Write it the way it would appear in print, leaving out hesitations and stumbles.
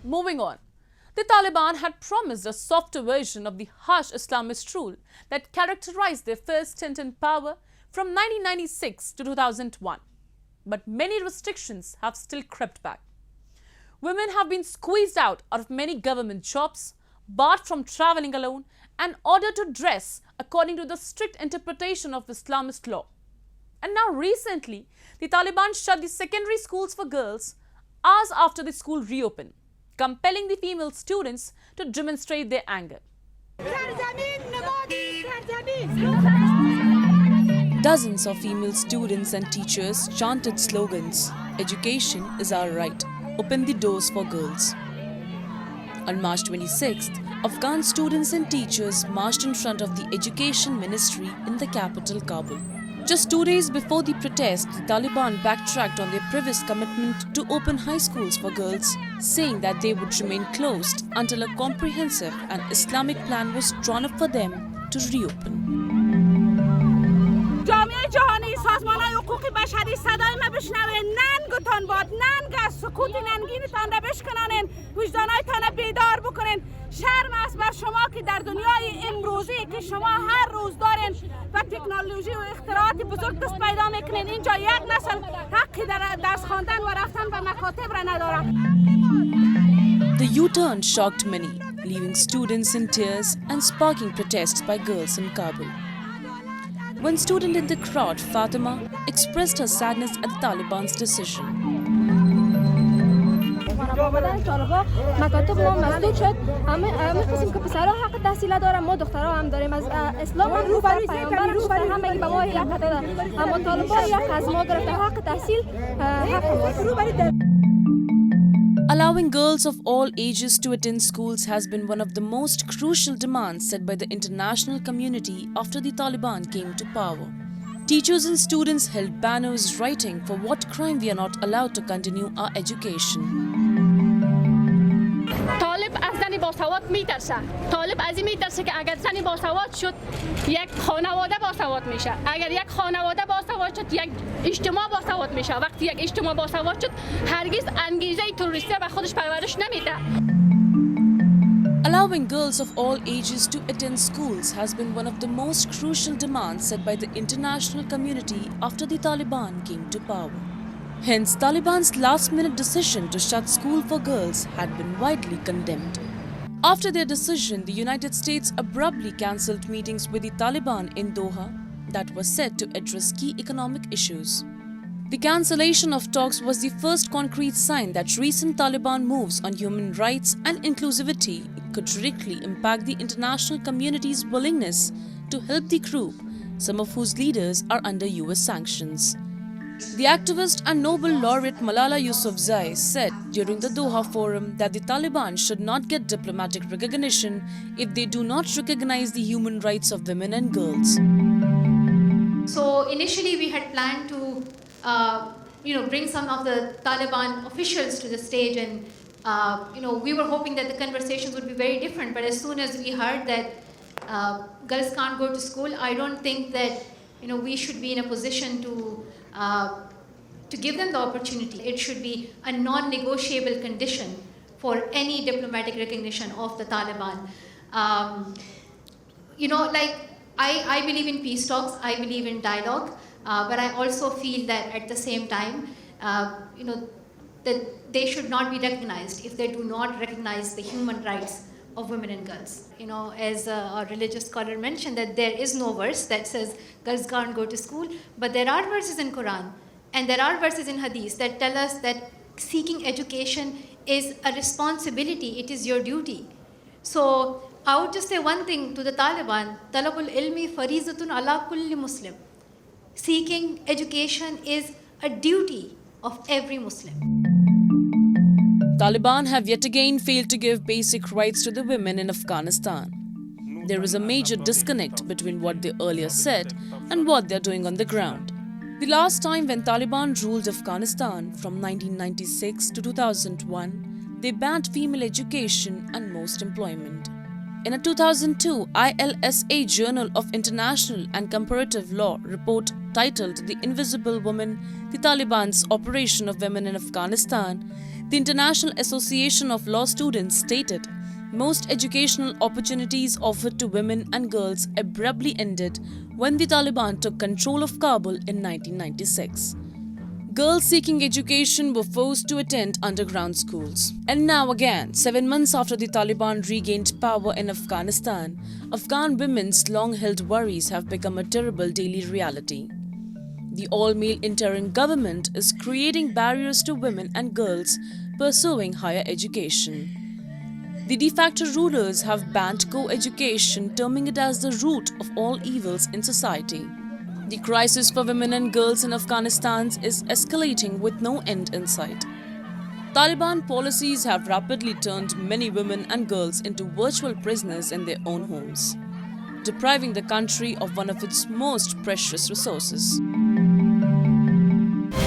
Moving on, the Taliban had promised a softer version of the harsh Islamist rule that characterized their first stint in power from 1996 to 2001. But many restrictions have still crept back. Women have been squeezed out of many government jobs, barred from traveling alone, and ordered to dress according to the strict interpretation of Islamist law. And now recently, the Taliban shut the secondary schools for girls hours after the school reopened, compelling the female students to demonstrate their anger. Dozens of female students and teachers chanted slogans, "Education is our right. Open the doors for girls." On March 26th, Afghan students and teachers marched in front of the Education Ministry in the capital Kabul. Just 2 days before the protest, the Taliban backtracked on their previous commitment to open high schools for girls, saying that they would remain closed until a comprehensive and Islamic plan was drawn up for them to reopen. جامعه جهانی سازمان‌های حقوق بشری صدای ما بشنوین، ننگتان باد، ننگ از سکوت ننگینتان را بشکنانین، وجدانایتان را بیدار بکنین. شرم است بر شما که در دنیای امروزی که شما هر روز دارین و تکنولوژی و اختراعات بزرگ دست پیدا میکنین، اینجا یک نسل حقی در درس خواندن و رفتن به مکاتب را ندارد. The U-turn shocked many, leaving students in tears and sparking protests by girls in Kabul. One student in the crowd, Fatima, expressed her sadness at the Taliban's decision. مکاتب ما مسدود شد. همه قسم که پسرها حق تحصیل دارن، ما دخترها هم داریم. از اسلام هم روبروی پیامبر هم میگه به ما یک حق داده، اما طالبان یک از ما گرفته حق تحصیل حق. Allowing girls of all ages to attend schools has been one of the most crucial demands set by the international community after the Taliban came to power. Teachers and students held banners writing for what crime we are not allowed to continue our education. طالب از زن باسواد میترسه. طالب از این میترسه که اگر زن باسواد شد یک خانواده باسواد میشه. اگر یک خانواده باسواد شد یک اجتماع باسواد میشه. وقتی یک اجتماع باسواد شد هرگز انگیزه تروریستی به خودش پرورش نمیده. Allowing girls of all ages to attend schools has been one of the most crucial demands set by the international community after the Taliban came to power. Hence, Taliban's last-minute decision to shut school for girls had been widely condemned. After their decision, the United States abruptly cancelled meetings with the Taliban in Doha that were set to address key economic issues. The cancellation of talks was the first concrete sign that recent Taliban moves on human rights and inclusivity could directly impact the international community's willingness to help the group, some of whose leaders are under US sanctions. The activist and Nobel laureate Malala Yousafzai said during the Doha forum that the Taliban should not get diplomatic recognition if they do not recognize the human rights of women and girls. So initially we had planned to bring some of the Taliban officials to the stage, and we were hoping that the conversations would be very different. But as soon as we heard that girls can't go to school, I don't think that we should be in a position to give them the opportunity. It should be a non-negotiable condition for any diplomatic recognition of the Taliban. I believe in peace talks. I believe in dialogue. But I also feel that at the same time, that they should not be recognized if they do not recognize the human rights of women and girls. As a religious scholar mentioned, that there is no verse that says girls can't go to school, but there are verses in Quran and there are verses in Hadith that tell us that seeking education is a responsibility, it is your duty. So I would just say one thing to the Taliban: talabul ilmi farizatun ala kulli Muslim. Seeking education is a duty of every Muslim. Taliban have yet again failed to give basic rights to the women in Afghanistan. There is a major disconnect between what they earlier said and what they're doing on the ground. The last time when Taliban ruled Afghanistan from 1996 to 2001, they banned female education and most employment. In a 2002 ILSA Journal of International and Comparative Law report titled The Invisible Woman, the Taliban's Operation of Women in Afghanistan, The International Association of Law Students stated, most educational opportunities offered to women and girls abruptly ended when the Taliban took control of Kabul in 1996. Girls seeking education were forced to attend underground schools. And now again, 7 months after the Taliban regained power in Afghanistan, Afghan women's long-held worries have become a terrible daily reality. The all-male interim government is creating barriers to women and girls pursuing higher education. The de facto rulers have banned co-education, terming it as the root of all evils in society. The crisis for women and girls in Afghanistan is escalating with no end in sight. Taliban policies have rapidly turned many women and girls into virtual prisoners in their own homes, depriving the country of one of its most precious resources.